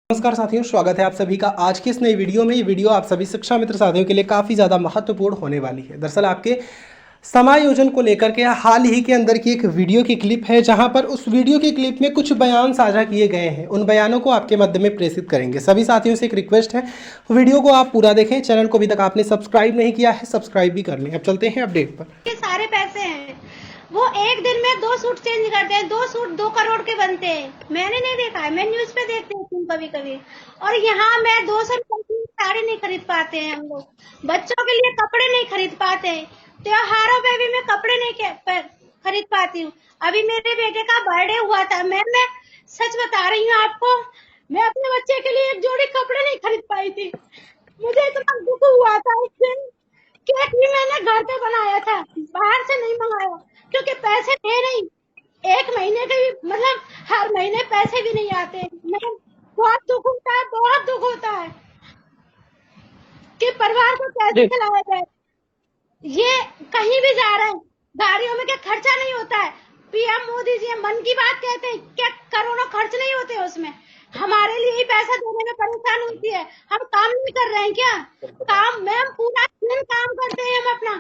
नमस्कार साथियों, स्वागत है आप सभी का आज की इस नई वीडियो में। ये वीडियो आप सभी शिक्षा मित्र साथियों के लिए काफ़ी ज़्यादा महत्वपूर्ण होने वाली है। दरअसल आपके समायोजन को लेकर के हाल ही के अंदर की एक वीडियो की क्लिप है, जहां पर उस वीडियो की क्लिप में कुछ बयान साझा किए गए हैं। उन बयानों को आपके मध्य में प्रेषित करेंगे। सभी साथियों से एक रिक्वेस्ट है, वीडियो को आप पूरा देखें। चैनल को अभी तक आपने सब्सक्राइब नहीं किया है, सब्सक्राइब भी कर लें। अब चलते हैं अपडेट पर। के सारे पैसे हैं, वो एक दिन में 2 सूट चेंज करते हैं। 2 सूट 2 करोड़ के बनते हैं। मैंने नहीं देखा है, मैं न्यूज पे देखती हूँ कभी कभी। और यहाँ मैं 200 रुपए की साड़ी नहीं खरीद पाते हैं हम लोग, बच्चों के लिए कपड़े नहीं खरीद पाते हैं, त्योहारों पे भी मैं कपड़े नहीं खरीद पाती हूँ। अभी मेरे बेटे का बर्थडे हुआ था, मैं सच बता रही हूँ आपको, मैं अपने बच्चे के लिए एक जोड़ी कपड़े नहीं खरीद पाई थी। मुझे इतना दुख हुआ था उस दिन। केक भी मैंने घर पे बनाया था, बाहर से नहीं मंगाया, क्योंकि पैसे थे नहीं। एक महीने के भी मतलब हर महीने पैसे भी नहीं आते। मैं बहुत दुख होता है, बहुत दुख होता है कि परिवार को कैसे जी चलाया जाए। ये कहीं भी जा रहे हैं, गाड़ियों में क्या खर्चा नहीं होता है। पीएम मोदी जी मन की बात कहते हैं, क्या करोड़ों खर्च नहीं होते उसमें। हमारे लिए ही पैसा देने में परेशान होती है। हम काम नहीं कर रहे हैं क्या? काम में हम पूरा दिन काम करते हैं हम अपना।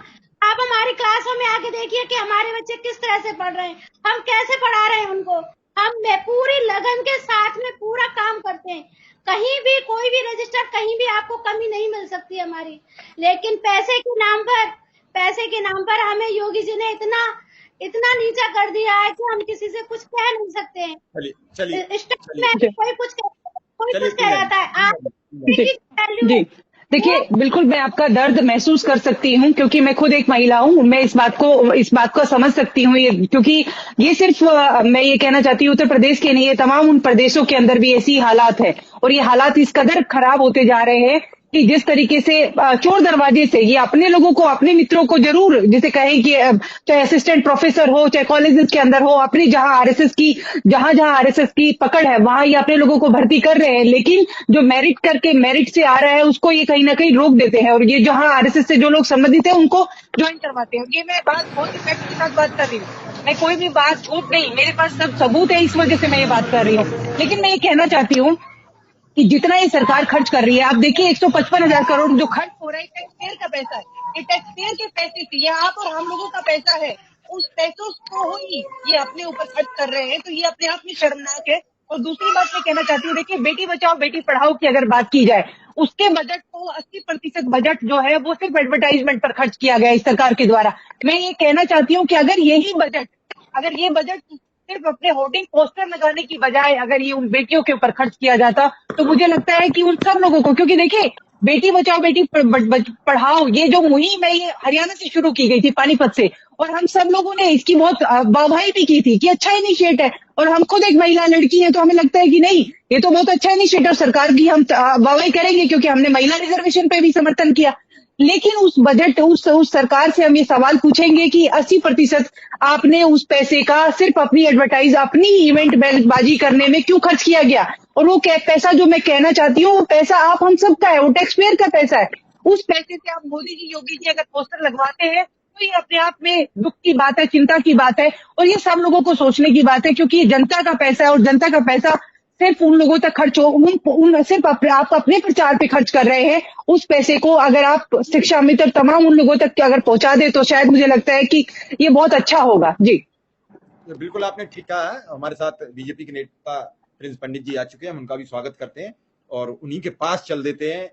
आप हमारी क्लासों में आके देखिए कि हमारे बच्चे किस तरह से पढ़ रहे हैं, हम कैसे पढ़ा रहे हैं उनको। हम पूरी लगन के साथ में पूरा काम करते हैं। कहीं भी कोई भी रजिस्टर, कहीं भी आपको कमी नहीं मिल सकती हमारी। लेकिन पैसे के नाम पर हमें योगी जी ने इतना इतना नीचा कर दिया है कि हम किसी से कुछ कह नहीं सकते हैं। चलिए चलिए इस टाइम चलिए में जी कोई चलिए कुछ कह टीना जी। जाता है। आज जी की वैल्यू जी वो देखिए, बिल्कुल मैं आपका दर्द महसूस कर सकती हूँ, क्योंकि मैं खुद एक महिला हूँ। मैं इस बात को समझ सकती हूँ, ये क्योंकि ये सिर्फ मैं ये कहना चाहती हूँ उत्तर प्रदेश के नहीं, ये तमाम उन प्रदेशों के अंदर भी ऐसी हालात है। और ये हालात इस कदर खराब होते जा रहे हैं कि जिस तरीके से चोर दरवाजे से ये अपने लोगों को, अपने मित्रों को जरूर, जैसे कहें कि चाहे असिस्टेंट प्रोफेसर हो, चाहे कॉलेजेस के अंदर हो, अपनी जहां जहां आरएसएस की पकड़ है वहां ये अपने लोगों को भर्ती कर रहे हैं। लेकिन जो मेरिट से आ रहा है उसको ये कहीं ना कहीं रोक देते हैं, और ये जहां आरएसएस से जो लोग संबंधित है उनको ज्वाइन करवाते हैं। ये मैं बात बहुत ही फैक्ट के साथ बात कर रही हूँ। मैं कोई भी बात झूठ नहीं, मेरे पास सब सबूत है, इस वजह से मैं ये बात कर रही हूँ। लेकिन मैं ये कहना चाहती हूँ कि जितना ये सरकार खर्च कर रही है, आप देखिए 155,000 करोड़ जो खर्च हो रहा है, टैक्स पेयर का पैसा है। ये टैक्स पेयर के पैसे से, ये आप और हम लोगों का पैसा है। उस पैसों को ही ये अपने ऊपर खर्च कर रहे हैं, तो ये अपने आप में शर्मनाक है। और दूसरी बात मैं कहना चाहती हूँ, देखिए बेटी बचाओ बेटी पढ़ाओ की अगर बात की जाए, उसके बजट को 80% बजट जो है वो सिर्फ एडवर्टाइजमेंट पर खर्च किया गया है इस सरकार के द्वारा। मैं ये कहना चाहती हूँ कि अगर ये बजट सिर्फ अपने होर्डिंग पोस्टर लगाने की बजाय अगर ये उन बेटियों के ऊपर खर्च किया जाता, तो मुझे लगता है कि उन सब लोगों को, क्योंकि देखिए बेटी बचाओ बेटी पढ़ाओ ये जो मुहिम है ये हरियाणा से शुरू की गई थी, पानीपत से। और हम सब लोगों ने इसकी बहुत वाहवाही भी की थी कि अच्छा इनिशिएट है। और हम खुद एक महिला लड़की है, तो हमें लगता है कि नहीं, ये तो बहुत अच्छा इनिशिएटिव सरकार की, हम वाहवाही करेंगे, क्योंकि हमने महिला रिजर्वेशन पे भी समर्थन किया। लेकिन उस सरकार से हम ये सवाल पूछेंगे कि 80% आपने उस पैसे का सिर्फ अपनी इवेंट बाजी करने में क्यों खर्च किया गया। और वो पैसा, जो मैं कहना चाहती हूँ, वो पैसा आप हम सबका है, वो टैक्स पेयर का पैसा है। उस पैसे से आप मोदी जी योगी जी अगर पोस्टर लगवाते हैं, तो ये अपने आप में दुख की बात है, चिंता की बात है। और ये सब लोगों को सोचने की बात है, क्योंकि ये जनता का पैसा है, और जनता का पैसा सिर्फ उन लोगों तक खर्च हो, सिर्फ आप अपने प्रचार पे खर्च कर रहे हैं। उस पैसे को अगर आप शिक्षा मित्र तमाम उन लोगों तक अगर पहुंचा दे, तो शायद मुझे लगता है कि ये बहुत अच्छा होगा। जी बिल्कुल आपने ठीक कहा है। हमारे साथ बीजेपी के नेता प्रिंस पंडित जी आ चुके हैं, हम उनका भी स्वागत करते हैं और उन्हीं के पास चल देते हैं।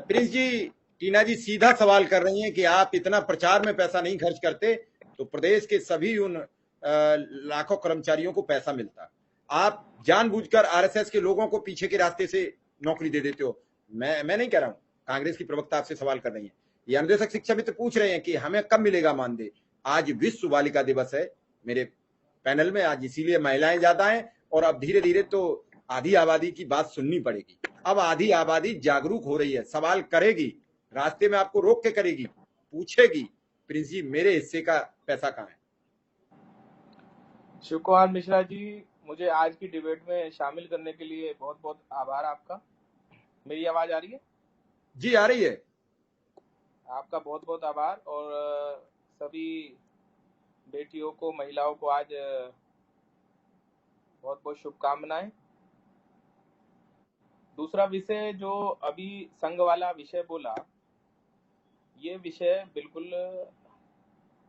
प्रिंस जी, टीना जी सीधा सवाल कर रही हैं कि आप इतना प्रचार में पैसा नहीं खर्च करते तो प्रदेश के सभी उन लाखों कर्मचारियों को पैसा मिलता, आप जानबूझकर आरएसएस के लोगों को पीछे के रास्ते से नौकरी दे देते हो। मैं नहीं कह रहा हूं, कांग्रेस की प्रवक्ता आपसे सवाल कर रही है। ये अनुदेशक शिक्षा मित्र पूछ रहे हैं कि हमें कब मिलेगा मानदेय। आज विश्व बालिका दिवस है मेरे पैनल में, आज इसीलिए महिलाएं ज्यादा हैं और अब धीरे धीरे तो आधी आबादी की बात सुननी पड़ेगी। अब आधी आबादी जागरूक हो रही है, सवाल करेगी, रास्ते में आपको रोक के करेगी, पूछेगी प्रिंस जी मेरे हिस्से का पैसा कहाँ है। शिव कुमार मिश्रा जी, मुझे आज की डिबेट में शामिल करने के लिए बहुत बहुत आभार आपका। मेरी आवाज आ रही है? जी आ रही है। आपका बहुत बहुत आभार। और सभी बेटियों को, महिलाओं को आज बहुत बहुत शुभकामनाएं। दूसरा विषय जो अभी संघ वाला विषय बोला, ये विषय बिल्कुल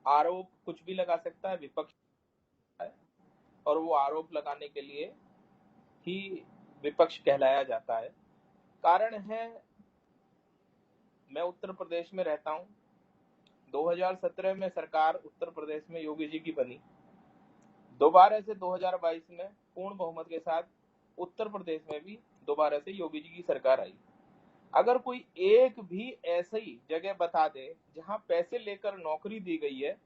आरोप कुछ भी लगा सकता है विपक्ष है, और वो आरोप लगाने के लिए ही विपक्ष कहलाया जाता है। कारण है, मैं उत्तर प्रदेश में रहता हूं। 2017 में सरकार उत्तर प्रदेश में योगी जी की बनी। दोबारा से 2022 में पूर्ण बहुमत के साथ उत्तर प्रदेश में भी दोबारा से योगी जी की सरकार आई। अगर कोई एक भी ऐसी जगह बता दे जहां पैसे लेकर नौकरी दी गई है